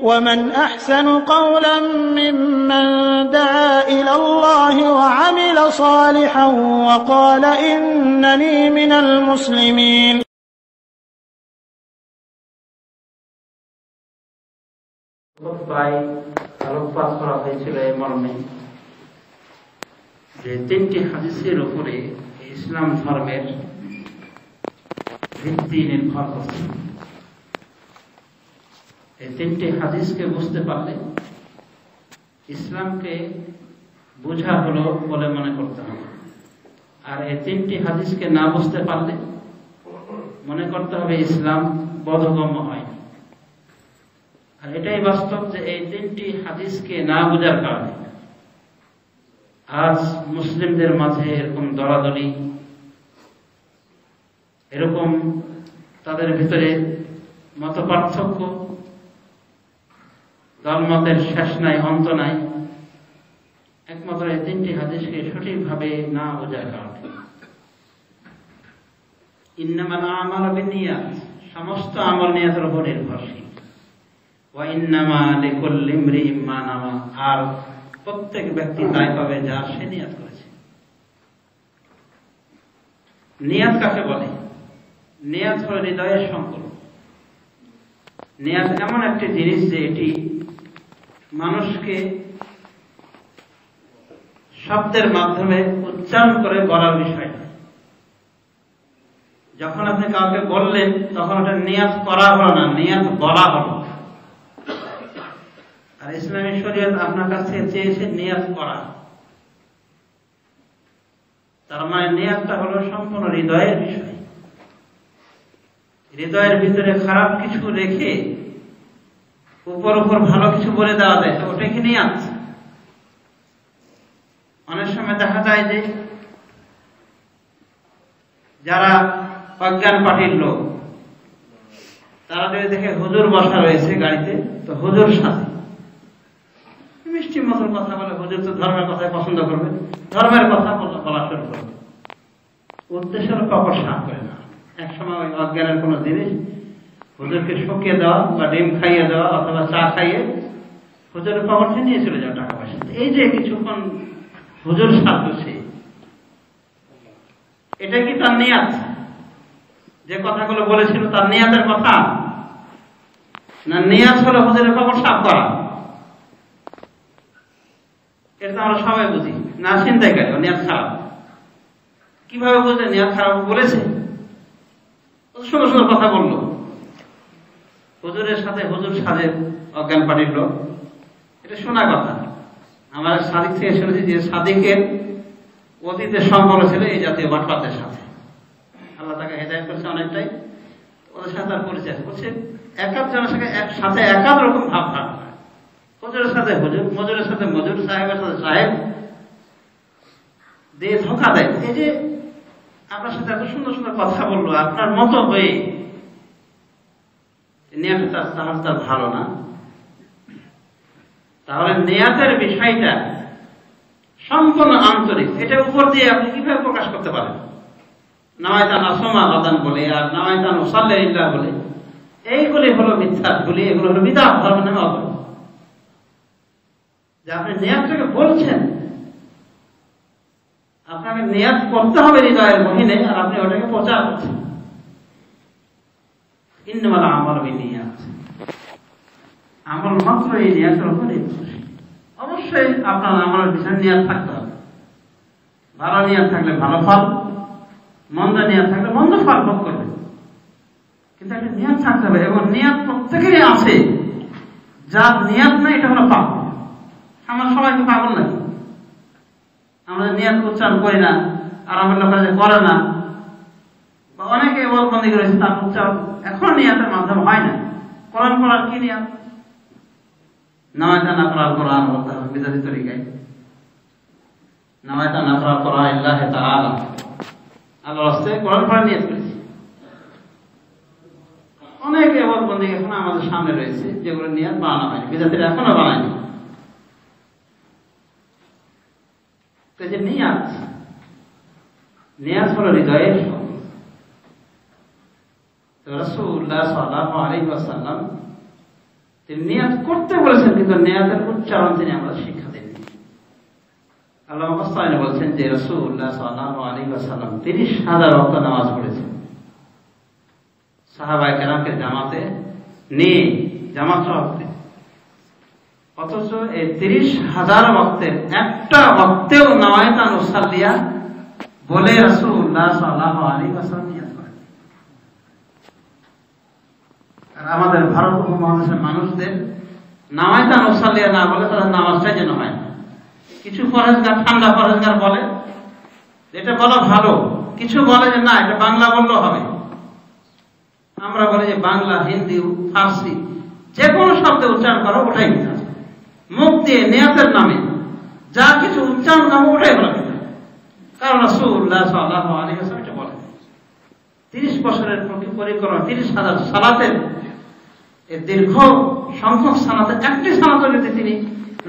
ومن أحسن قولا ممن دعا إلى الله وعمل صالحا وقال إنني من المسلمين আলোকপাত করা হয়েছিল এই মর্মে যে তিনটি হাদিসের উপরে ইসলাম ধর্মের ভিত্তি নির্ভর করছে। এই তিনটি হাদিসকে বুঝতে পারলে ইসলামকে বোঝা হলো বলে মনে করতে হবে, আর এই তিনটি হাদিসকে না বুঝতে পারলে মনে করতে হবে ইসলাম বোধগম্য হয়নি। আর এটাই বাস্তব যে এই তিনটি হাদিসকে না বোঝার কারণে আজ মুসলিমদের মাঝে এরকম দলাদলি, এরকম তাদের ভিতরে মত পার্থক্য, দলমতের শেষ নাই অন্ত নাই, একমাত্র এই তিনটি হাদিসকে সঠিকভাবে না বোঝার কারণে। ইন্নামাল আমালু বিন্নিয়াত, সমস্ত আমল নিয়তের উপর নির্ভরশীল। ওয়া ইন্নামা লিকুল্লি ইমরিইম মা নাওয়া, আর প্রত্যেক ব্যক্তি তাই পাবে যা সে নিয়ত করেছে। নিয়ত কাকে বলে? নিয়ত হল হৃদয়ের সংকল্প। নিয়ত এমন একটি জিনিস যে এটি মানুষকে শব্দের মাধ্যমে উচ্চারণ করে বলার বিষয় না। যখন আপনি কাউকে বললেন তখন ওটা নিয়ত করা হলো না, নিয়ত বলা হলো। আর ইসলামী শরীয়ত আপনার কাছ থেকে চেয়েছে নিয়ত করা। তার মানে নিয়তটা হলো সম্পূর্ণ হৃদয়ের বিষয়। হৃদয়ের ভিতরে খারাপ কিছু রেখে উপর উপর ভালো কিছু বলে দেওয়া যায়, তো ওটা কি নিয়ত? অনেক সময় দেখা যায় যে যারা অজ্ঞান পার্টির লোক, তারা যদি দেখে হুজুর বসা রয়েছে গাড়িতে, তো হুজুর সাথে মিষ্টি মধুর কথা বলে, হুজুর তো ধর্মের কথাই পছন্দ করবে, ধর্মের কথা বলা শুরু করবে। উদ্দেশ্যের কপট সাফ করে না। এক সময় ওই অজ্ঞানের কোন জিনিস হুজুরকে শুকিয়ে দেওয়া বা ডিম খাইয়ে দেওয়া অথবা চা খাইয়ে হুজুরের কপটে নিয়ে চলে যাওয়া টাকা পয়সা। এই যে কিছুক্ষণ হুজুর সাথ করছে, এটা কি তার নিয়ত? যে কথাগুলো বলেছিল তার নিয়তের কথা না? নিয়ত হলো হুজুরের কপট সাফ করা। এটা আমরা সবাই বুঝি না, চিন্তাই করে নিয়ত খারাপ। কিভাবে বুঝলে নিয়ত খারাপ? বলেছে, সুন্দর সুন্দর কথা বললো, হুজুরের সাথে হুজুর সাজে অজ্ঞান পার্টির লোক, এটা শোনা কথা। আমার সাদিক থেকে শুনেছি যে সাদিকের অতীতের সম্পর্ক ছিল এই জাতীয় বাটপাতের সাথে। আল্লাহ তাকে হেদায়েত করেছে অনেকটাই, ওদের সাথে তার পরিচয় করছে। এক একজনের সাথে এক এক রকম ভাব ভাগ হয়। হুজুরের সাথে হুজুর, মজুরের সাথে মজুর, সাহেবের সাথে সাহেব দিয়ে ধোঁকা দেয়। এই যে আপনার সাথে এত সুন্দর সুন্দর কথা বললো আপনার মতো হয়ে, নিয়তটা তাহলে তার ভালো না। তাহলে নিয়তের বিষয়টা সম্পূর্ণ আন্তরিক। এটার উপর দিয়ে আপনি কিভাবে প্রকাশ করতে পারেন? নাওয়াইতান আসমা গাদান বলে আর নাওয়াইতান উসাল্লি লিল্লাহ বলে, এইগুলি হলো মিথ্যাত বলি, এগুলো হলো বিদআত ধর্ম নামে অপরাধ। যে আপনি নিয়তটাকে বলছেন, আপনাকে নিয়ত করতে হবে হৃদয়ের মহিনে, আর আপনি ওটাকে প্রচার করছেন। ইন্নামাল আমালু বিন্নিয়াত, আমল মাত্র এই নিয়তের উপর নির্ভরশীল। অবশ্যই আপনার আমলের পিছনে নিয়ত থাকতে হবে। ভালো নিয়ত থাকলে ভালো ফল, মন্দ নিয়ত থাকলে মন্দ ফল ভোগ করবে। কিন্তু একটা নিয়ত থাকতে হবে, এবং নিয়ত প্রত্যেকেরই আছে। যার নিয়ত নেই এটা হলো পাগল। আমরা সবাই কি পাগল নাকি? আমরা নিয়ত উচ্চারণ করি না, আর আমার লোকেরা যে করে না, বা অনেকে বলবন্দি করেছে তার উচ্চারণ এখন নিয়তের মাধ্যমে হয় না। কোরআন পড়ার কি নিয়ত? নাওয়াইতা নাকরাল কোরআন বলতে হবে বিদাতি তরিকায়। নাওয়াইতা নাকরাল কোরআন ইল্লাহ তাআলা, আল্লাহর রাস্তায় কোরআন পড়ার নিয়ত করেছি। অনেকে বলবন্দি এখন আমাদের সামনে রয়েছে যেগুলো নিয়ত বানানো হয়নি, বিদাতিরা এখনো বানায়নি। যে নিয়ত হলো হৃদয়ের সঙ্গে। রাসূলুল্লাহ সাল্লাল্লাহু আলাইহি ওয়াসাল্লাম তিনি নিয়াত করতে বলেছেন, কিন্তু নিয়াতের উচ্চারণ তিনি আমরা শিক্ষা দেননি। আল্লাহ মুফাসসিরিন বলছেন যে রাসূলুল্লাহ সাল্লাল্লাহু আলাইহি ওয়াসাল্লাম 30,000 ওয়াক্ত নামাজ পড়েছেন সাহাবায়ে কেরামকে জামাতে নিয়ে, জামাত সহকারে। অথচ এই 30,000 ওয়াক্তের একটা ওয়াক্তেও নাওয়াইতা নুসাল্লিয়া বলে রাসূলুল্লাহ সাল্লাল্লাহু আলাইহি ওয়াসাল্লাম নিয়াত করেন। আর আমাদের ভারত উপমহাদেশের মানুষদের নাওয়াইতা নুসাল্লিয়া না বলে তাদের নামাজটাই যেন হয় না। কিছু ফরজগার, ঠান্ডা ফরজগার বলে এটা বলা ভালো, কিছু বলে যে না এটা বাংলা বললেও হবে। আমরা বলি যে বাংলা, হিন্দি, ফার্সি যে কোনো শব্দে উচ্চারণ করো ওটাই মিথ্যা। মুখ দিয়ে নিয়াতের নামে যা কিছু উচ্চারণ করো ওটাই বলা মিথ্যা। কারণ রাসূলুল্লাহ সাল্লাল্লাহু আলাইহি ওয়াসাল্লাম এটা বলেন। 30 বছরের পরিক্রমা, 30,000 সালাতের দীর্ঘ সংখ্যক সালাতে একটি সালাতে যদি তিনি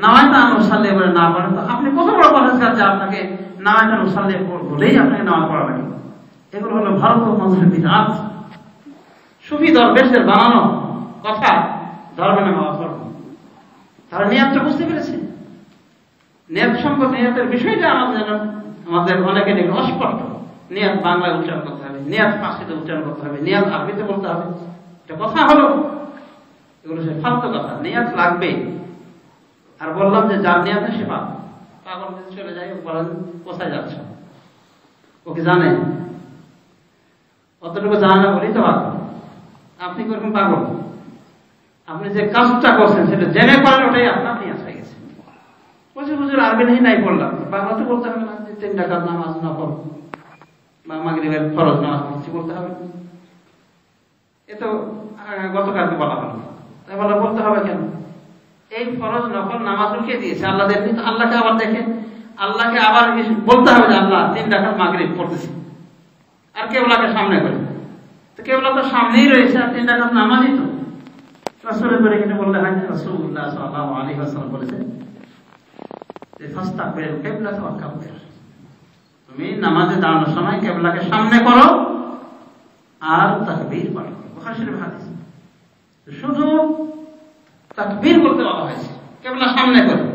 নাওয়াইতা নুসাল্লিয়া বলে না পড়েন, তো আপনি কত বড় পরহেজগার যে আপনাকে নাওয়াইতা নুসাল্লিয়া বলেই আপনাকে নামাজ পড়া লাগে। এগুলো হলো ভারত উপমহাদেশের বিধান, সুফি দরবেশদের বানানো কথা, ধর্মের নামে অধর্ম। তারা নিয়াতটা বুঝতে পেরেছে। নিয়াত সম্পর্কে নিয়াতের বিষয়টা আমাদের অনেকের একটু অস্পষ্ট। নিয়াত বাংলায় উচ্চারণ করতে হবে, নিয়াত ফার্সিতে উচ্চারণ করতে হবে, নিয়াত আরবিতে বলতে হবে, এটা কথা হলো। এগুলো সে ফালতু কথা। নিয়াত লাগবে। আর বললাম যে যার নিয়াত সে পাগল চলে যায়, বলেন কোথায় যাচ্ছে, ওকে জানে অতটুকু জানে না বলেই তো পাগল। আপনি কিরকম পাগল? আপনি যে কাজটা করছেন সেটা জেনে করেন, ওটাই আপনার নিয়াত হয়ে গেছে। বলছি হুজুর আরবি নাই পড়লাম, বাংলাতে বলতে হবে না যে 3 রাকাত নামাজ নফল বা মাগরিবের ফরজ নামাজ বলতে হবে। এ তো গতকালকে বলা হলো, তাই বলতে হবে কেন? এই ফরজ নফল নামাজকে দিয়েছে আল্লাহ দেননি, তো আল্লাহকে আবার দেখেন, আল্লাহকে আবার বলতে হবে যে আল্লাহ 3 রাকাত মাগরিব পড়তেছি, আর কেবলাকে সামনে করে। তো কেবলা তো সামনেই রয়েছে, আর 3 রাকাত নামাজই তো রাসূলের করে এটা বললে হয় না। রাসূলুল্লাহ সাল্লাল্লাহু আলাইহি ওয়াসাল্লাম বলেছেন যে ফাস্তাকবিরুল কিবলাতা ওয়া কাব্বির, তুমি নামাজে দাঁড়ানোর সময় কিবলাকে সামনে করো আর তাকবীর পড়ো। বুখারী শরীফ হাদিস। শুধু তাকবীর করতে বলা হয়েছে, কিবলা সামনে করো।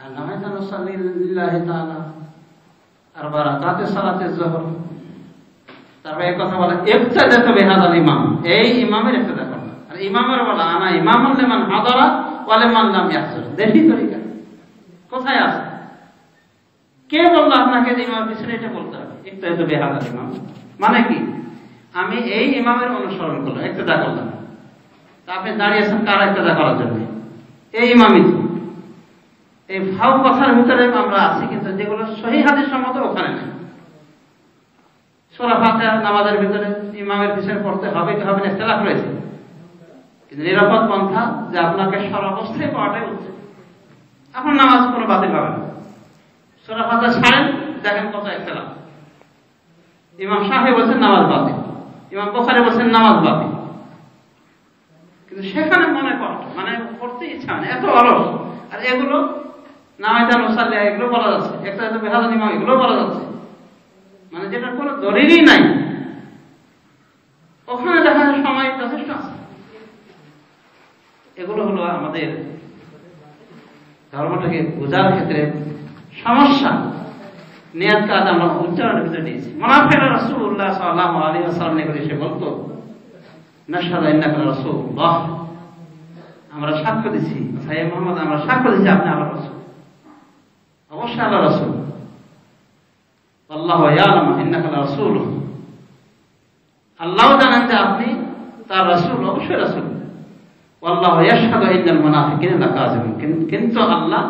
আর নামাজে নুসাল্লি লিল্লাহি তাআলা আরবা রাকাতে সালাতে যুহর, তারপরে এই কথা বলে ইবতাদাতু বিহাদাল ইমাম, এই ইমামের ইবতিদা করো। আর ইমামের বলা আনা ইমামুল লিমান হাদারা ওয়া লিমান লাম ইয়াহজুর। দেখি তরিকা কোথায় আছে? কে বলল আপনাকে যে ইমামের পিছনে এটা বলতে হবে? ইবতাদাতু বিহাদাল ইমাম মানে কি? আমি এই ইমামের অনুসরণ করলাম, ইবতিদা করলাম। তা আপনি দাঁড়িয়েছেন কার ইবতিদা করার জন্য? এই ইমামই তো। এই ভাব কথার ভিতরে আমরা আছি, কিন্তু যেগুলো সহিহ হাদিস সম্মত ওখানে নেই। সূরা ফাতিহা নামাজের ভিতরে ইমামের পিছনে পড়তে হবে কি হবে না ইখতিলাফ রয়েছে, কিন্তু নিরাপদ পন্থা যে আপনাকে সর্বাবস্থায় পড়াটাই উচিত। আপনার নামাজ কোনো বাতিল হবে না। সূরা ফাতিহা ছাড়েন, দেখেন কত ইখতিলাফ। ইমাম শাফিঈ বলেছেন নামাজ বাতিল, ইমাম বুখারী বলেছেন নামাজ বাতিল, কিন্তু সেখানে মনে কষ্ট, মানে পড়তে ইচ্ছা হয় না, এত অলস। আর এগুলো নামাইতা নুসাল্লিয়া এগুলো বলা যাচ্ছে, একটা বিহাদাল ইমাম এগুলো বলা যাচ্ছে, মানে যেটা কোনো দলিলই নাই। ওখানে দেখা যায় সময় যথেষ্ট আছে। এগুলো হলো আমাদের ধর্মটাকে বোঝার ক্ষেত্রে সমস্যা। নিয়াত কাজ আমরা উচ্চারণের ভিতরে নিয়েছি। মুনাফিকরা রাসূলুল্লাহ সাল্লাল্লাহু আলাইহি ওয়াসাল্লাম নিকট এসে বলতো নাশহাদু ইন্নাকা রাসূলুল্লাহ, আমরা সাক্ষ্য দিচ্ছি হে মুহাম্মদ, আমরা সাক্ষ্য দিচ্ছি আপনি আল্লাহর রাসূল। অবশ্যই আল্লাহর রাসূল। আল্লাহু ইয়ালামু ইন্নাকা রাসূলুহু, আল্লাহ জানেন যে আপনি তার রাসূল, অবশ্যই রাসূল। আল্লাহু ইয়াশহাদু ইন্নাল মুনাফিকিনা লাকাযিবুন, কিন্তু আল্লাহ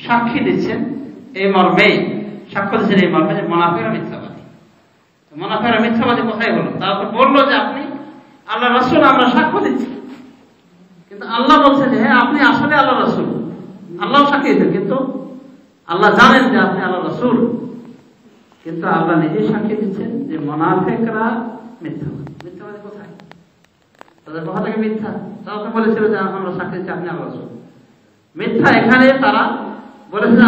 সাক্ষী দিচ্ছেন এই মর্মে, সাক্ষ্য দিচ্ছেন এই মর্মে যে মুনাফিকরা মিথ্যাবাদী। মুনাফিকরা মিথ্যাবাদী কোথায় হলো? তারপর বললো যে আপনি আল্লাহর রাসূল, আমরা সাক্ষ্য দিচ্ছি। কিন্তু আল্লাহ বলছেন যে হ্যাঁ আপনি আসলে আল্লাহর রাসূল, আল্লাহ সাক্ষী দিচ্ছেন, কিন্তু আল্লাহ জানেন যে আপনি আল্লাহর রাসূল। কিন্তু আল্লাহ নিজেই সাক্ষী দিচ্ছেন যে মুনাফিকরা মিথ্যাবাদী। মিথ্যাবাদী কোথায়? তাদের কথা থেকে মিথ্যা। তারা তো বলেছিল যে আমরা সাক্ষী দিচ্ছি আপনি আল্লাহর রাসূল। মিথ্যা এখানে তারা বলেছে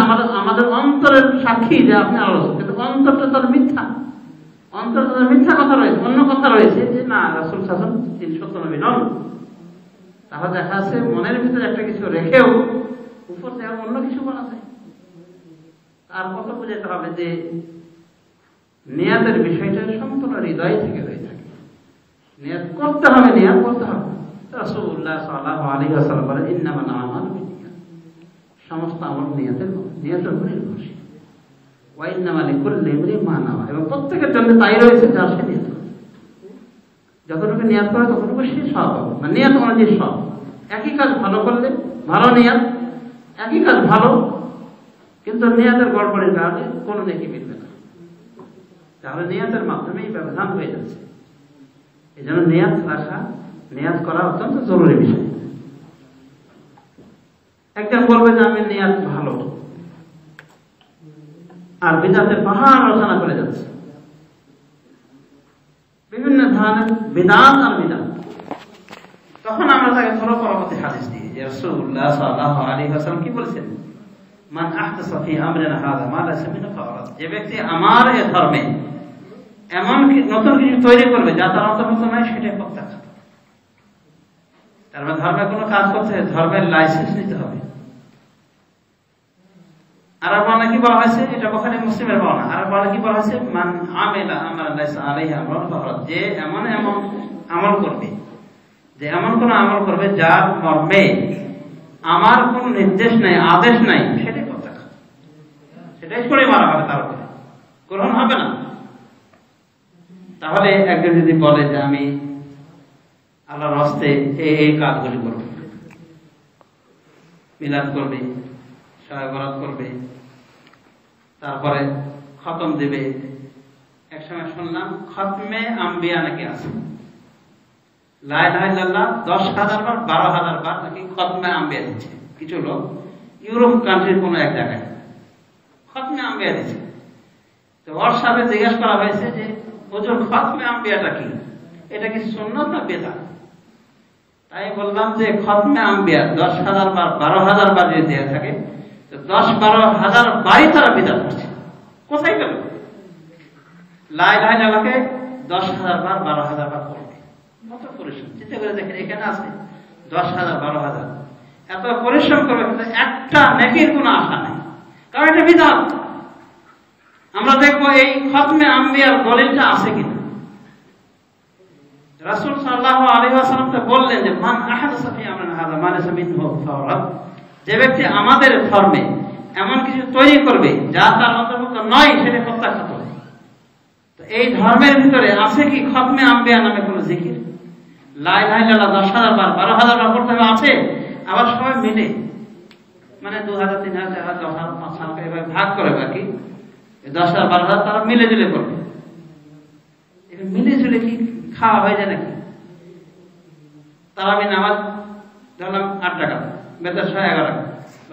আমাদের অন্তরের সাক্ষী যে আপনি আল্লাহর রাসূল, কিন্তু অন্তরটা তার মিথ্যা। অন্তর তাদের মিথ্যা কথা রয়েছে, অন্য কথা রয়েছে যে না রাসূল শাসন তিনি সত্য নবী নন। তাহলে দেখা যাচ্ছে মনের ভিতরে একটা কিছু রেখেও উপর থেকে অন্য কিছু বলা যায়। আর কত বুঝাতে হবে যে নিয়াতের বিষয়টা সম্পূর্ণ হৃদয় থেকে হয়ে থাকে। নিয়াত করতে হবে, নিয়াত করতে হবে। রাসূলুল্লাহ সাল্লাল্লাহু আলাইহি ওয়াসাল্লাম বলেন, ইন্নামাল আমালু বিন্নিয়াত, সমস্ত আমল নিয়াতের উপর নির্ভরশীল। ওয়া ইন্নামা লিকুল্লি ইমরিইন মা নাওয়া, এবং প্রত্যেকের জন্য তাই রয়েছে যা সে নিয়ত করে। যতটুকু নিয়াত করে ততটুকু সে সওয়াব পাবে, মানে নিয়াত অনুযায়ী সওয়াব। একই কাজ ভালো করলে ভালো নিয়াত, একই কাজ ভালো কিন্তু নিয়াতের গড়বড়ের কারণে কোনো নেকি মিলবে না, তাহলে নিয়াতের মাধ্যমেই ব্যবধান হয়ে যাচ্ছে। এই জন্য নিয়াত রাখা, নিয়াত করা অত্যন্ত জরুরি বিষয়। একজন বলবে যে আমি নিয়াত ভালো, আর বিদআতের পাহাড় রচনা করে যাচ্ছে, বিভিন্ন ধরনের বিদআত আর বিদআত। তখন আমরা তাকে ধরো পরবর্তী হাদিস দিয়ে, যে রাসূলুল্লাহ সাল্লাল্লাহু আলাইহি ওয়াসাল্লাম কি বলেছেন, মান আহদাসা ফি আমরিনা হাযা মা লাইসা মিনহু ফারাদ, যে ব্যক্তি আমার এই ধর্মে এমন নতুন কিছু তৈরি করবে যা তার অন্তর্ভুক্ত নয়, সেটাই প্রত্যাখ্যাত। তার মানে ধর্মে কোনো কাজ করতে ধর্মের লাইসেন্স নিতে হবে। আর বর্ণনা কি বলা হয়েছে, এটা বুখারী মুসলিমের বর্ণনা। আর বর্ণনা কি বলা হয়েছে, মান আমিলা আমালান লাইসা আলাইহি আমরুন ফাহুয়া রাদ, যে এমন আমল করবে, যে এমন কোন আমল করবে যার মর্মে আমার কোন নির্দেশ নাই, আদেশ নাই, সেটাই প্রত্যাখ্যাত, সেটাই ছুড়ে মারা হবে, তার উপরে গ্রহণ হবে না। তাহলে একজন যদি বলে যে আমি আল্লাহর রাস্তে এই কাজগুলি করব, মিলাদ করবে, শবে বরাত করবে, তারপরে খতম দেবে। এক সময় শুনলাম খতমে আম্বিয়া নাকি আছে, লা ইলাহা ইল্লাল্লাহ 10,000 বার 12,000 বার নাকি খতমে আম্বিয়া দিচ্ছে কিছু লোক, ইউরোপ কান্ট্রির কোনো এক জায়গায় খতমে আম্বিয়া দিচ্ছে। তো ওর সাথে জিজ্ঞেস করা হয়েছে যে হুজুর খতমে আম্বিয়াটা কি, এটা কি সুন্নাত না বিদআত? তাই বললাম যে খতমে আম্বিয়া 10,000 বার 12,000 বার যদি দেয়া থাকে, তো 10-12,000 বারই তারা বিদআত করছে। কোথায় গেল? লা ইলাহা ইল্লাল্লাহকে 10,000 বার 12,000 বার পড়বে, কত পরিশ্রম! চিন্তা করে দেখেন, এখানে আছে 10,000 12,000, এত পরিশ্রম করবে কিন্তু একটা নেকির কোনো আশা নেই, কারণ এটা বিদআত। আমরা দেখবো এই খতমে আম্বিয়ার দলিলটা আছে কিনা। রাসূল সাল্লাল্লাহু আলাইহি ওয়াসাল্লাম তো বললেন যে মান আহদাসা ফি আমরিনা হাযা মা লাইসা মিনহু ফাহুয়া রাদ, যে ব্যক্তি আমাদের ধর্মে এমন কিছু তৈরি করবে যা তার অন্তর্ভুক্ত নয়, সেটা প্রত্যাখ্যাত। তো এই ধর্মের ভিতরে আছে কি খতমে আম্বিয়া নামে কোনো জিকির? লা ইলাহা ইল্লাল্লাহ 10,000 বার 12,000 বার পড়তে হবে আছে, আবার সবাই মিলে মানে 2,000 3,000 4,000 10,000 5,000 এভাবে ভাগ করে, বাকি 10,000 12,000 তারা মিলে জুলে করবে। এটা মিলে জুলে কি খাওয়া হয়ে যায় নাকি? তারাবি নামাজ ধরলাম 8 টাকা, বেতন 11 টাকা,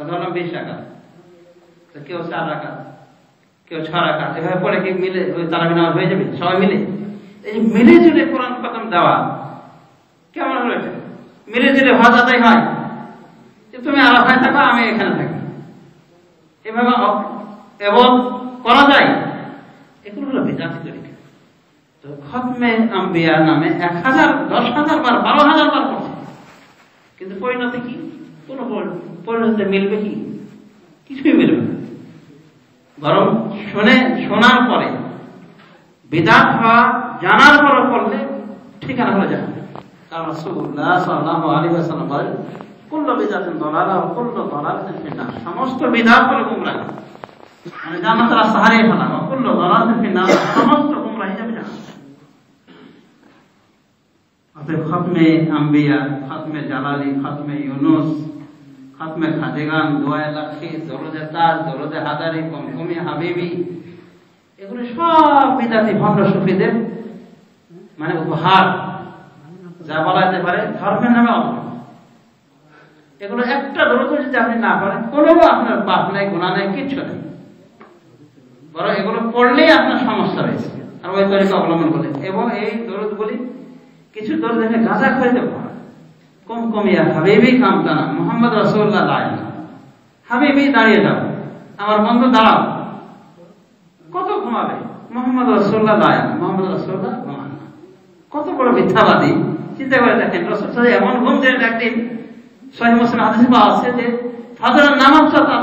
ধরলাম 20 টাকা, তো কেউ 4 টাকা, কেউ 6 টাকা, এভাবে পড়ে কি মিলে ওই তারাবি নামাজ হয়ে যাবে সবাই মিলে? এই যে মিলে জুলে কোরআন খতম দেওয়া কেমন হলো? এটা মিলে জুলে হজ আদায় হয় যে তুমি আরাফায় থাকো, আমি এখানে থাকি, এভাবে এবং করা যায়। এগুলো হলো বিদআতি তরিকা। তো খতমে আম্বিয়া নামে 1,000 10,000 বার 12,000 বার করছে, কিন্তু পরিণতি কি? কোন পরিণতি মিলবে কি? কিছুই মিলবে না। বরং শোনার পরে বিদআত হওয়া জানার পরে করলে ঠিকানা হয়ে যাবে। কারণ রাসূলুল্লাহ সাল্লাল্লাহু আলাইহি ওয়াসাল্লাম বলেন, কুল্লু বিদআতিন দালালা ওয়া কুল্লু দালালাতিন ফিন-নার, সমস্ত বিদআত হলো গুমরাহি, মানে জান্নাতের রাস্তা হারিয়ে ফেলা, ওয়া কুল্লু দালালাতিন ফিন-নার, সমস্ত গুমরাহি যাবে জাহান্নামে। অতএব খতমে আম্বিয়া, খতমে জালালি, খতমে ইউনুস, খতমে খাজেগান, দোয়ায়ে লাখি, দরুদে তাজ, দরুদে হাদারি, কমকমি হাবিবি, এগুলো সব বিদআতি ভণ্ড সুফিদের মানে উপহার, যা বলা যেতে পারে ধর্মের নামে অপমান। এগুলো একটা দরুদ যদি আপনি না পড়েন, কোনো আপনার পাপ নাই, গুনাহ নাই, কিচ্ছু নেই, বরং এগুলো পড়লেই আপনার সমস্যা রয়েছে। আর ওই তরিকা অবলম্বন করলে, এবং এই দরুদগুলি কিছু দরুদ এখানে গাঁজা খাইতে পারে, কমকমিয়া হাবিবি কামতানা মুহাম্মদ রাসূলুল্লাহ লাইলা, হাবিবি দাঁড়িয়ে যাও, আমার বন্ধু দাঁড়াও, কত ঘুমাবে, মুহাম্মদ রাসূলুল্লাহ লাইলা, মুহাম্মদ রাসূলুল্লাহ ঘুমান না। কত বড় মিথ্যাবাদী চিন্তা করে দেখেন, রাসূল সাল্লাল্লাহু আলাইহি ওয়াসাল্লাম এমন ঘুম দিলেন একদিন, সহিহ মুসলিম হাদিসে পাওয়া আছে যে ফজরের নামাজটা তার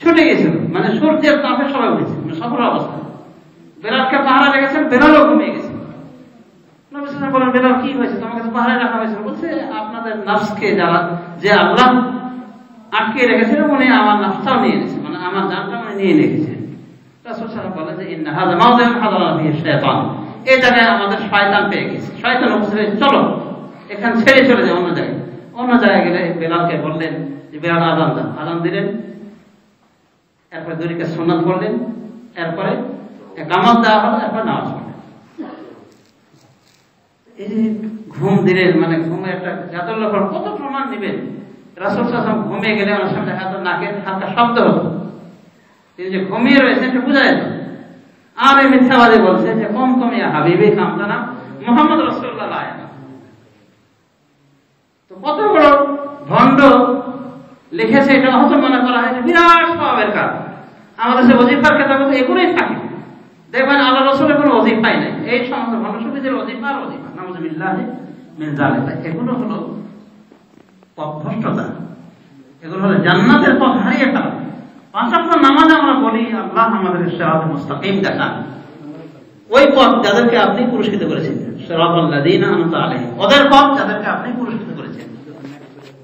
ছুটে গেছিল, মানে সূর্যের তাপে সবাই উঠেছে, মানে সফর অবস্থা। বেলালকে পাহারা রেখেছেন, বেলালও ঘুমিয়ে গেছে। নবী সাল্লাল্লাহু আলাইহি ওয়াসাল্লাম বলেন, বেলাল কি হয়েছে, তোমার কাছে পাহারা রাখা হয়েছে? বলছে, আপনাদের নফসকে যে আল্লাহ আটকে রেখেছিল, উনি আমার নফসটাও নিয়ে নিয়েছে, মানে আমার জানটা উনি নিয়ে রেখেছে। রাসূল সাল্লাল্লাহু আলাইহি ওয়াসাল্লাম বলেন যে ইন্না হাযা মাওদিউন হাদারা ফিহি শাইতান, এই জায়গায় আমাদের শয়তান পেয়ে গেছে, শয়তান উপস্থিত হয়েছে, চলো এখান ছেড়ে চলে যায় অন্য জায়গায়। অন্য জায়গায় গেলে বেলালকে বললেন যে বেলাল আযান দাও, আযান দিলেন, এরপরে দুই রাকাত সুন্নাত পড়লেন, এরপরে ইকামত দেওয়া হলো, এরপর নামাজ পড়লেন। এই যে ঘুম দিলেন, মানে ঘুমে একটা জাদুর ব্যাপার, কত প্রমাণ দিবেন। রাসূল সাল্লাল্লাহু আলাইহি ওয়াসাল্লাম ঘুমিয়ে গেলে ওনার সামনে হাত নাকের হালকা শব্দ হতো, তিনি যে ঘুমিয়ে রয়েছেন এটা বোঝা যেত। আর এই মিথ্যাবাদী বলছে যে কম ইয়া হাবিবি কামতানা মুহাম্মদ রাসূলুল্লাহ আলাইহি। তো কত বড় ভণ্ড লিখেছে, এটা হয়তো মনে করা হয় বিরাট স্বভাবের কাজ। আমাদের সে ওজিফার কেতাবে তো এগুলোই থাকে, দেখবেন আল্লাহ রাসূলের কোনো ওজিফাই নাই, এই সমস্ত ভণ্ড সুফিদের ওজিফা আর ওজিফা, নাউযুবিল্লাহ মিন যালিক। এগুলো হলো পথভ্রষ্টতা, এগুলো হলো জান্নাতের পথ হারিয়ে ফেলা। পাঁচ ওয়াক্ত নামাজ আমরা বলি আল্লাহ আমাদের সিরাতুল মুস্তাকিম দেখান, ওই পথ যাদেরকে আপনি পুরস্কৃত করেছেন, সিরাতাল লাযিনা আনআমতা আলাইহিম, ওদের পথ যাদেরকে আপনি পুরস্কৃত করেছেন।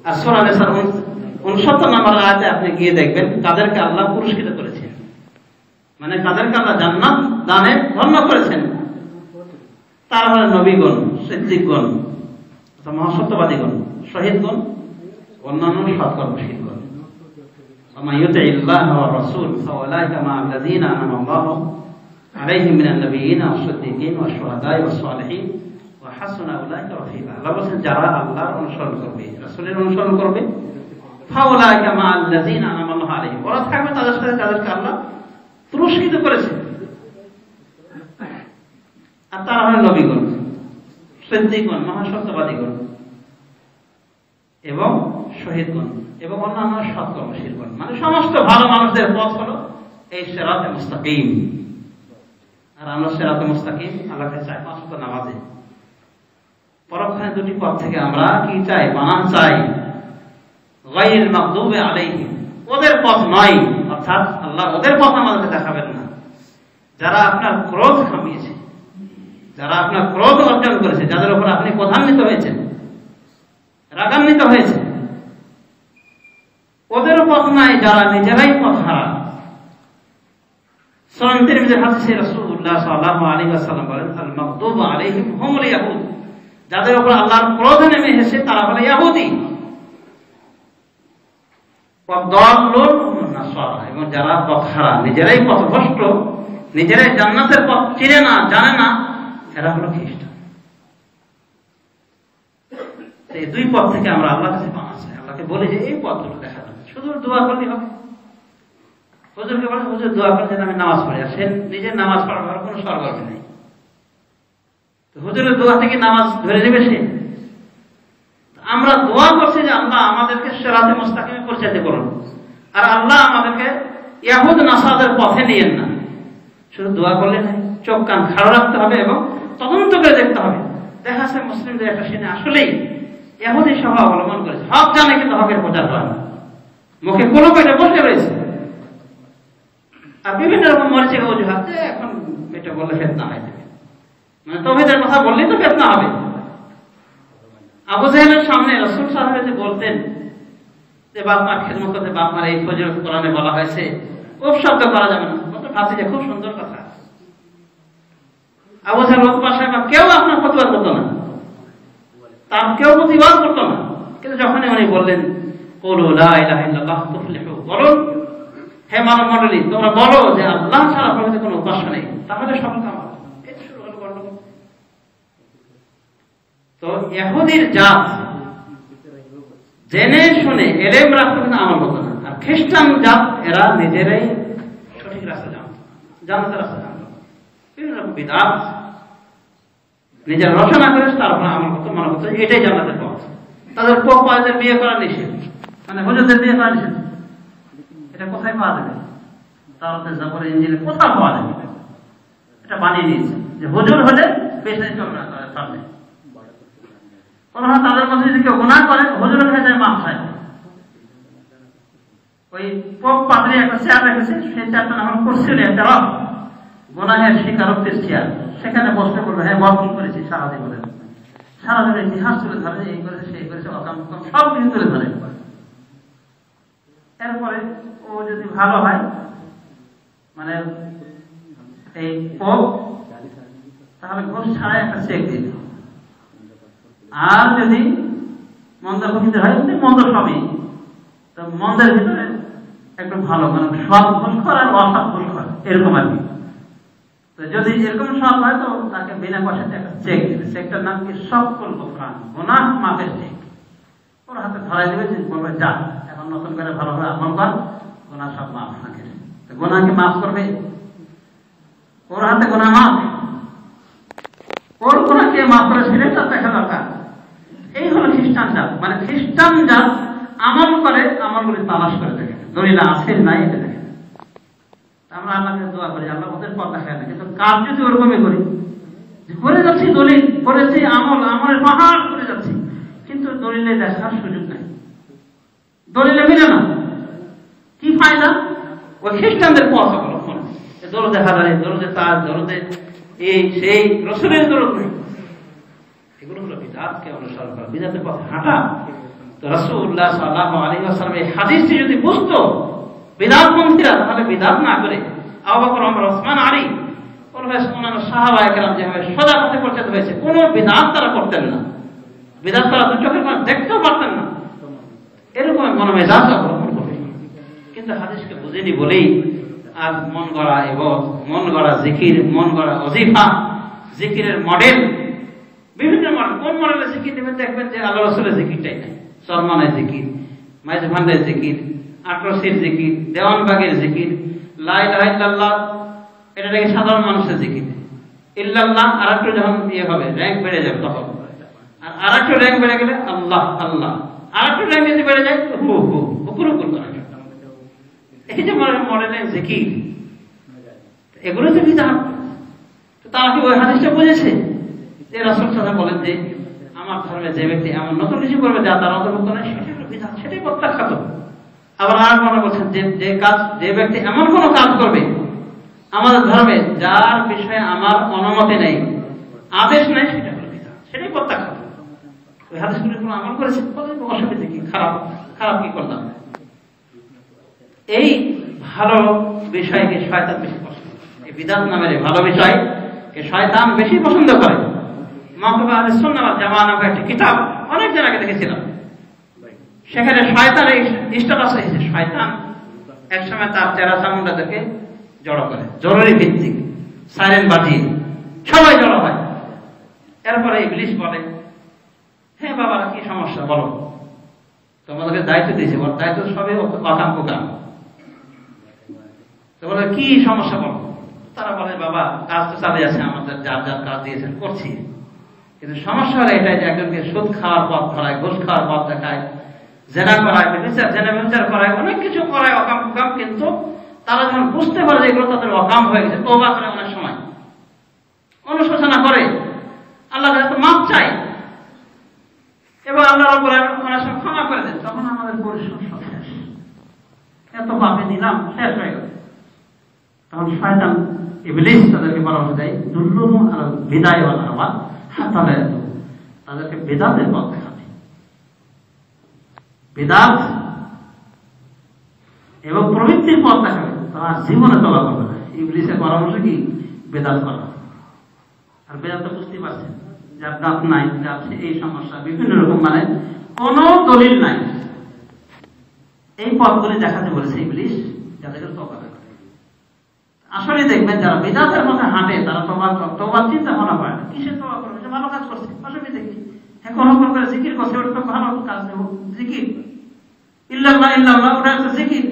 আর সূরা নিসার 69 নম্বর আয়াতে আপনি গিয়ে দেখবেন কাদেরকে আল্লাহ পুরস্কৃত করেছেন, মানে কাদেরকে আল্লাহ জান্নাত দানে ধন্য করেছেন। তারা হলেন নবীগণ, সিদ্দিকগণ, মহাসত্যবাদীগণ, শহীদগণ, অন্যান্য সৎকর্মশীলগণ। ومن يطع الله والرسول فاولئك مع الذين انعم الله عليهم من النبيين والصديقين والشهداء والصالحين وحسن اولئك رفيقا। আল্লাহ বলেন যারা আল্লাহর অনুসরণ করবে, রাসূলের অনুসরণ করবে, ফাউলাইকা মা আল্লাযিনা আনআমা আল্লাহু আলাইহিম, ওরা থাকবে তাদের সাথে যাদেরকে আল্লাহ পুরস্কৃত করেছেন। আর তারা হলেন নবীগণ, সিদ্দিকগণ, মহাসত্যবাদীগণ এবং শহীদগণ এবং অন্যান্য সৎকর্মশীলগণ, মানে সমস্ত ভালো মানুষদের পথ হলো এই সিরাতে মুস্তাকিম। আর আমরা সিরাতে মুস্তাকিম আল্লাহকে চাই পাঁচ ওয়াক্ত নামাজে। পরক্ষণে দুটি পথ থেকে আমরা কি চাই, বানান চাই, গায়রিল মাগদুবি আলাইহিম, ওদের পথ নয়, অর্থাৎ আল্লাহ ওদের পথ আমাদেরকে দেখাবেন না যারা আপনার ক্রোধ কামিয়েছে, যারা আপনার ক্রোধ অর্জন করেছে, যাদের উপর আপনি ক্রোধান্বিত হয়েছেন, রাগান্বিত হয়েছে, ওদের পথ নাই যারা নিজেরাই পথ হারা। সুনান তিরমিজির হাদিসে রাসূলুল্লাহ সাল্লাল্লাহু আলাইহি ওয়াসাল্লাম বলেন, আল মাগদুবু আলাইহিম হুমুল ইয়াহুদ, যাদের উপর আল্লাহর ক্রোধ নেমে এসেছে তারা হলো ইহুদি। ওয়াদাল্লুন নাসারা, এবং যারা পথ হারা, নিজেরাই পথভ্রষ্ট, নিজেরাই জান্নাতের পথ চিনে না, জানে না, এরা হলো খ্রিস্টান। এই দুই পথ থেকে আমরা আল্লাহর কাছে পাওয়া চাই, আল্লাহকে বলি যে এই পথগুলো দেখা যাবে, শুধু দোয়া করলেই হবে। হুজুরকে বলে হুজুর দোয়া করেন যেন আমি নামাজ পড়ি, আর সে নিজের নামাজ পড়ার কোনো সরগরম নেই, তো হুজুরের দোয়া থেকে নামাজ ধরে নেবে সে। আমরা দোয়া করছি যে আল্লাহ আমাদেরকে সিরাতে মুস্তাকিমে পরিচালিত করুন, আর আল্লাহ আমাদেরকে ইহুদ নাসারাদের পথে নিয়েন না। শুধু দোয়া করলে না, চোখ কান খাড়া রাখতে হবে এবং তদন্ত করে দেখতে হবে। দেখা যাচ্ছে মুসলিমদের একটা শ্রেণী আসলেই ইহুদি স্বভাব অবলম্বন করেছে, হক জানে কিন্তু হকের প্রচার করে না, মুখে কোনো পেটে বসে রয়েছে, আর বিভিন্ন রকম মরিচিকা অজুহাত, এখন এটা বললে ফিতনা হয়ে যাবে, মানে তাওহীদের কথা বললেই তো ফিতনা হবে। আবু জাহেলের সামনে রাসূল সাল্লাল্লাহু আলাইহি ওয়াসাল্লাম বলতেন যে বাপ মার খেদমত করতে, বাপ মার এই ফজিলত কোরআনে বলা হয়েছে, খুব শব্দ করা যাবে না, কত ভাবছি যে খুব সুন্দর কথা। আবু জাহেল পাশে কেউ আপনার প্রতিবাদ করতো না, তার কেউ প্রতিবাদ করতো না, কিন্তু যখনই উনি বললেন কুলু লা ইলাহা ইল্লাল্লাহ তুফলিহু, বলুন হে মানব মণ্ডলী তোমরা বলো যে আল্লাহ ছাড়া প্রকৃত কোনো উপাস্য নেই, তাহলে সফলতা আমার। এই তো শুরু হলো গন্ডগোল। তো ইহুদির জাত জেনে শুনে এলেম রাখতো কিন্তু আমার মতো না, আর খ্রিস্টান জাত এরা নিজেরাই সঠিক রাস্তা জানতো, জান্নাতের রাস্তা জানতো, বিভিন্ন রকম বিদআত নিজের রচনা করে তারপর আমার মতো মনে করতো এটাই জান্নাতের পথ। তাদের পোপাদের বিয়ে করা নিষেধ, মানে হুজুরদের বিয়ে করা নিষেধ। এটা কোথায় পাওয়া যাবে? তাওরাতে, জাবরে, ইনজিলে কোথাও পাওয়া যাবে? এটা বানিয়ে নিয়েছে যে হুজুর হলে পেছনে চলবে না, তাদের সামনে। ওরা তাদের মধ্যে যদি কেউ গুনাহ করে হুজুরের কাছে যায় মাফ চায়। ওই পোপ পাদ্রী একটা চেয়ার রেখেছে, সেই চেয়ারটা নাম করছিল একটা গুনাহের স্বীকারোক্তির চেয়ার। সেখানে বসতে বলবে, হ্যাঁ বল কি করেছি সারা জীবনের, সারা জীবনের ইতিহাস তুলে ধরে, এই করেছে সেই করেছে, অকাম সব কিছু তুলে ধরে। এরপরে ও যদি ভালো হয়, মানে এই পোপ, তাহলে ঘুষ ছাড়াই একটা চেক দিয়ে দিল। আর যদি মন্দ প্রকৃতি হয়, মন্দ সবই, তো মন্দের ভিতরে একটু ভালো, মানে সৎ ঘুষখোর আর অসৎ ঘুষখোর এরকম আর কি। তো যদি এরকম সৎ হয় তো তাকে বিনা পয়সাতে একটা চেক দিবে। চেকটার নাম কি? সকল গোফরান, গুনাহ মাফের চেক। ওর হাতে ধরাই দেবে, যে বলবে যা এখন নতুন করে ভালোভাবে আমল কর, গুনাহ সব মাফ থাকে। তো গুনাহকে মাফ করবে, ওর হাতে গুনাহ মাফ, ওর গুনাহকে মাফ করে ছেড়ে তার দেখা দরকার। এই হলো খ্রিস্টান জাত। মানে খ্রিস্টান জাত আমল করে, আমলগুলি তালাশ করে দেখে, দলিল আছে নাই এটা দেখে। আমরা আল্লাহকে দোয়া করি, আল্লাহ ওদের পথ দেখায় না, কিন্তু কাজ যদি ওরকমই করি, করে যাচ্ছি দলিল করেছি, আমলের পাহাড় করে যাচ্ছি, কিন্তু দলিলে দেখার সুযোগ নাই, দলিলে মিলে না, কি ফায়দা? ওই খ্রিস্টানদের পথ অবলম্বন, দরুদে হাজারে, দরুদে তাজ, দরুদে এই সেই, রসুলের দরুদ নেই। এগুলো হলো বিদআতকে অনুসরণ করা, বিদআতের পথে হাঁটা। তো রাসূলুল্লাহ সাল্লাল্লাহু আলাইহি ওয়াসাল্লাম এই হাদিসটি যদি বুঝতো বিদআতপন্থীরা, তাহলে বিদআত না করে আবু বকর, ওমর, ওসমান, আলী, অন্যান্য সাহাবায়ে কেরাম যেভাবে সোজা পথে পরিচালিত হয়েছে, কোনো বিদআত তারা করতেন না, বিদআত তারা দু চোখের পানি দেখতেও পারতেন না, এরকম মনোমেজাজ অবলম্বন করতেন। কিন্তু হাদিসকে বুঝেনি বলেই আজ মন গড়া ইবাদত, মন গড়া জিকির, মন গড়া ওজিফা, জিকিরের মডেল, বিভিন্ন মডেল। কোন মডেলের জিকির নেবেন দেখবেন যে আল্লাহ রাসূলের জিকিরটাই নাই। সলমানের জিকির, মাইজ ভান্ডারের জিকির, আটরসির জিকির, দেওয়ানবাগের জিকির, লা ইলাহা ইল্লাল্লাহ, এটা নাকি সাধারণ মানুষের জিকির। ইল্লাল্লাহ আর একটু যখন ইয়ে হবে, র্যাঙ্ক বেড়ে যাবে তখন, আর একটু র্যাঙ্ক বেড়ে গেলে আল্লাহ আল্লাহ, আর একটু র্যাঙ্ক যদি বেড়ে যায় হু হু, হুকুর হুকুর করা। এই যে মডেলের জিকির, এগুলো তো বিদআত। তারা কি ওই হাদিসটা বুঝেছে যে রাসূল সাল্লাল্লাহু আলাইহি ওয়াসাল্লাম বলেন যে আমার ধর্মে যে ব্যক্তি এমন নতুন কিছু করবে যা তার অন্তর্ভুক্ত নয়, সেটাই হলো বিদআত, সেটাই প্রত্যাখ্যাত। আবার আর মনে বলছেন যে ব্যক্তি এমন কোন কাজ করবে আমাদের ধর্মে যার বিষয়ে আমার অনুমতি নেই, আদেশ নেই, সেটা হলো বিদআত, সেটাই প্রত্যাখ্যাত। ওই হাদিসগুলো কোনো আমল করেছে, অসুবিধা কি, খারাপ কি করলাম? এই ভালো বিষয়কে শয়তান বেশি পছন্দ করে। এই বিদআত নামের ভালো বিষয়কে শয়তান বেশি পছন্দ করে। মাওকুফ আহলে সুন্নাহ ওয়াল জামাআহ নামে একটা কিতাব অনেক দিন আগে দেখেছিলাম, সেখানে শয়তানের স্ট্যাটাস হয়েছে। শয়তান একসময় তার চেরা চামুন্ডাদেরকে জড়ো করে, জরুরি ভিত্তিক সাইরেন বাজিয়ে সবাই জড়ো হয়। এরপরে ইবলিস বলে, হ্যাঁ বাবারা কি সমস্যা বলো, তোমাদেরকে দায়িত্ব দিয়েছে, বল দায়িত্ব সবই অকাম কুকাম, তো বলে কি সমস্যা বলো। তারা বলে বাবা কাজ তো চালিয়ে আছে, আমাদের যার যার কাজ দিয়েছেন করছি, কিন্তু সমস্যা হলো এটাই যে একজনকে সুদ খাওয়ার পথ ধরায়, ঘুষ খাওয়ার পথ দেখায়, জেনা করায়, ব্যভিচার করায়, অনেক কিছু করায় অকাম কুকাম, কিন্তু তারা যখন বুঝতে পারে যে এগুলো তাদের অকাম হয়ে গেছে, তওবা করে, অনেক সময় অনুশোচনা করে, আল্লাহর কাছে মাফ চায় এবং আল্লাহ রাব্বুল আলামিন অনেক সময় ক্ষমা করে দেন, তখন আমাদের পরিশ্রম সব শেষ, এত পাপে দিলাম, শেষ হয়ে গেল। তখন শয়তান ইবলিস তাদেরকে পরামর্শ দেয়, দুল্লুহু আলাল বিদায় ওয়াল আওয়াল হাত্তা লা ইয়াতুবু, তাদেরকে বিদআতের পথ দেখাবে, বিদআত এবং প্রবৃত্তির পথ দেখাবে, তারা জীবনে তওবা করবে না। ইবলিসের পরামর্শ কি? বিদআত করা। আর বিদআত বুঝতে পারছেন, যার দাঁত নাই, যার এই সমস্যা, বিভিন্ন রকম, মানে কোনো দলিল নাই, এই পথগুলি দেখাতে বলেছে ইবলিস, যাদেরকে তওবা করে। আসলে দেখবেন যারা বিদআতের মধ্যে হাঁটে তারা তওবার চিন্তা ভাবনা করে না। কিসের তওবা করবে? যে ভালো কাজ করছে, অসুবিধা কি? হ্যাঁ, কোন করে জিকির করছে, ওটা তো ভালো কাজ, জিকির, ইল্লাল্লাহ ইল্লাল্লাহ, ওটা একটা জিকির,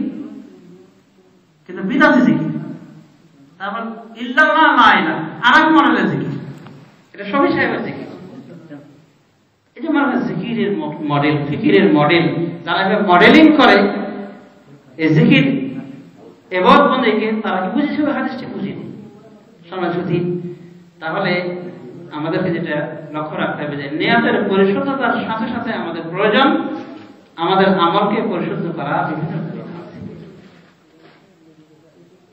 কিন্তু বিদআতি জিকির। তারপর ইল্লাল্লাহ লা ইলাহা, আরেক মডেলের জিকির, এটা সবই সাহেবের জিকির। এই যে মানে জিকিরের মডেল, ফিকিরের মডেল, যারা এভাবে মডেলিং করে এই জিকির ইবাদত বন্দেগি, তারা কি বুঝেছে? ওই হাদিসটি বুঝেনি। সমাজুতি, তাহলে আমাদেরকে যেটা লক্ষ্য রাখতে হবে যে নিয়তের পরিশুদ্ধতার সাথে সাথে আমাদের প্রয়োজন আমাদের আমলকে পরিশুদ্ধ করা বিভিন্ন বিধান থেকে।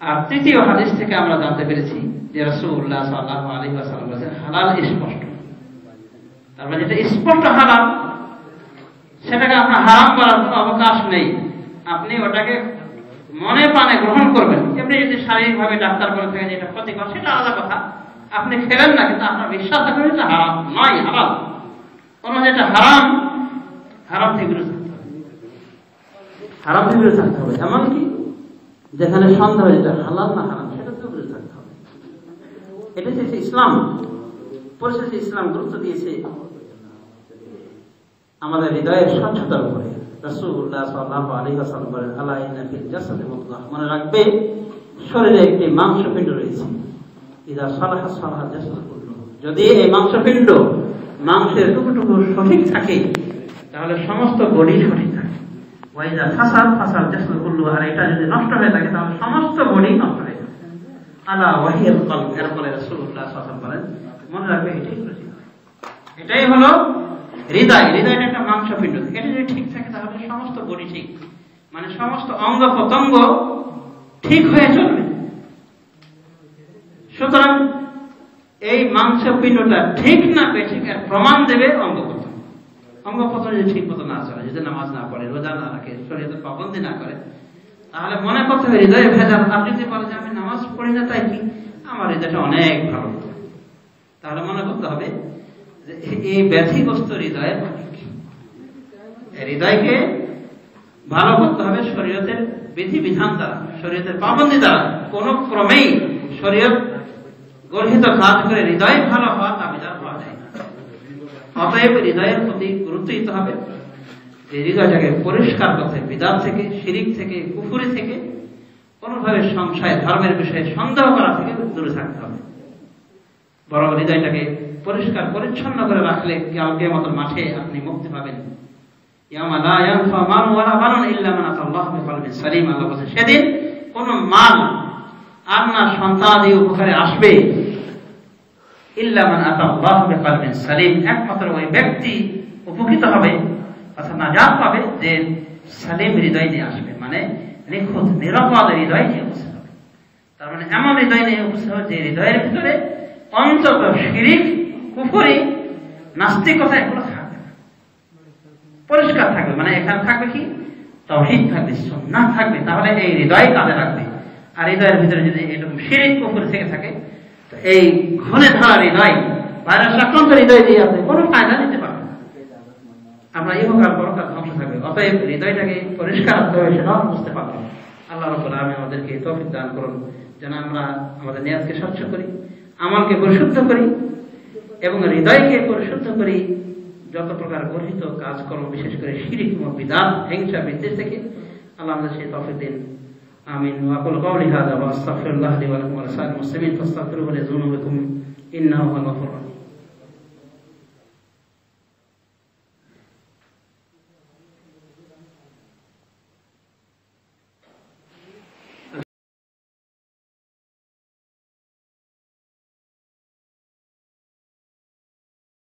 আর তৃতীয় হাদিস থেকে আমরা জানতে পেরেছি যে রাসূলুল্লাহ সাল্লাল্লাহু আলাইহি ওয়াসাল্লাম বলেছেন হালাল স্পষ্ট। তারপরে যেটা স্পষ্ট হালাল সেটাকে আপনার হারাম করার কোনো অবকাশ নেই। আপনি ওটাকে মনে প্রাণে গ্রহণ করবেন। আপনি যদি শারীরিকভাবে ডাক্তার বলে থাকেন এটা ক্ষতিকর, সেটা আলাদা কথা, আপনি খেলেন না, কিন্তু আপনার বিশ্বাস থাকবে এটা হারাম নয়, হালাল। কোনো যেটা হারাম, হারাম থেকে বিরত থাকতে হবে, হারাম থেকে বিরত থাকতে হবে। এমনকি যেখানে সন্দেহ যেটা হালাল না হারাম সেটা থেকে বিরত থাকতে হবে। এটা হচ্ছে ইসলাম। পরিশেষে ইসলাম গুরুত্ব দিয়েছে আমাদের হৃদয়ের স্বচ্ছতার উপরে। রাসূলুল্লাহ সাল্লাল্লাহু আলাইহি ওয়াসাল্লাম বলেন আলা ইন্না ফিল জাসাদি মুদগাহ, মনে রাখবে শরীরে একটি মাংসপিণ্ড রয়েছে, ইদা সালাহা সালাহা জাসাদু কুল্লুহু, যদি এই মাংসপিণ্ড মাংসের টুকরো সঠিক থাকে তাহলে সমস্ত বডি সঠিক থাকে। ওয়া ইদা ফাসাদ ফাসাদ জাসাদু কুল্লুহু, আর এটা যদি নষ্ট হয়ে থাকে তাহলে সমস্ত বডি নষ্ট হয়ে যাবে। আলা ওয়াহিয়াল কলব, এরপরে রাসূলুল্লাহ সাল্লাল্লাহু আলাইহি ওয়াসাল্লাম বলেন মনে রাখবে এটাই হলো হৃদয়। হৃদয়টা একটা মাংসপিণ্ড, এটা যদি ঠিক থাকে তাহলে সমস্ত বডি ঠিক, মানে সমস্ত অঙ্গ প্রত্যঙ্গ ঠিক হয়ে চলবে। সুতরাং এই মাংসপিণ্ডটা ঠিক না বেঠিক এর প্রমাণ দেবে অঙ্গ প্রত্যঙ্গ। অঙ্গ প্রত্যঙ্গ যদি ঠিক মতো না চলে, যদি নামাজ না পড়ে, রোজা না রাখে, শরীয়তের পাবন্দি না করে, তাহলে মনে করতে হবে হৃদয়ে ভেজাল। আপনি যদি বলেন যে আমি নামাজ পড়ি না তাই কি, আমার হৃদয়টা অনেক ভালো, তাহলে মনে করতে হবে যে এই ব্যাধিগ্রস্ত হৃদয়ের মালিক। হৃদয়কে ভালো করতে হবে শরীয়তের বিধিবিধান দ্বারা, শরীয়তের পাবন্দি দ্বারা। কোন ক্রমেই শরীয়ত গর্হিত কাজ করে হৃদয় ভালো হওয়া দাবিদার হওয়া যায় না। অতএব হৃদয়ের প্রতি গুরুত্ব দিতে হবে, যে হৃদয়টাকে পরিষ্কার করতে, বিদআত থেকে, শিরিক থেকে, কুফরি থেকে, কোনোভাবে সংশয়, ধর্মের বিষয়ে সন্দেহ করা থেকে দূরে থাকতে হবে। বরং হৃদয়টাকে পরিষ্কার পরিচ্ছন্ন করে রাখলে কিয়ামতের মাঠে আপনি মুক্তি পাবেন। ইয়াওমা লা ইয়ানফা মালুন ওয়ালা বানুন ইল্লা মান আতাল্লাহু বিকলবিন সালিম। আল্লাহ বলেন সেদিন কোনো মাল আর না সন্তানাদি উপকারে আসবে, ইল্লা মান আতাল্লাহু বিকলবিন সালিম, একমাত্র ওই ব্যক্তি উপকৃত হবে অর্থাৎ নাজাত পাবে যে সালিম হৃদয় নিয়ে আসবে, মানে নিখুঁত নিরাপদ হৃদয় নিয়ে উপস্থিত হবে। তার মানে এমন হৃদয় নিয়ে উপস্থিত হবে যে হৃদয়ের ভিতরে অন্তত শিরিক, কুফরি, নাস্তিকতা এগুলো থাকবে না, পরিষ্কার থাকবে। মানে এখানে থাকবে কি তাওহীদ থাকবে, সুন্নাহ থাকবে, তাহলে এই হৃদয় কাজে লাগবে। আর হৃদয়ের ভিতরে যদি এরকম শিরিক, কুফরি থেকে থাকে, তো এই ঘনে ধরা হৃদয়, ভাইরাস আক্রান্ত হৃদয় দিয়ে আপনি কোনো ফায়দা নিতে পারবেন না, আমরা ইহকাল পরকাল ধ্বংস থাকবে। অতএব হৃদয়টাকে পরিষ্কার রাখতে হবে, সেটাও বুঝতে পারবেন। আল্লাহ রাব্বুল আলামিন আমাদেরকে তৌফিক দান করুন যেন আমরা আমাদের নিয়াতকে স্বচ্ছ করি, আমলকে পরিশুদ্ধ করি এবং হৃদয়কে পরিশুদ্ধ করি যত প্রকার গর্হিত কাজকর্ম, বিশেষ করে শিরক ও বিদআত, হিংসা বিদ্বেষ থেকে। আল্লাহ আমাদের সেই তৌফিক দিন। আমিন। ওয়া আকুলু কাওলি হাযা ওয়া আস্তাগফিরুল্লাহ লি ওয়া লাকুম ওয়া লিসাইরিল মুসলিমিন ফাস্তাগফিরুহু লিযুনুবিকুম ইন্নাহু হুয়াল গফুরুর রাহিম।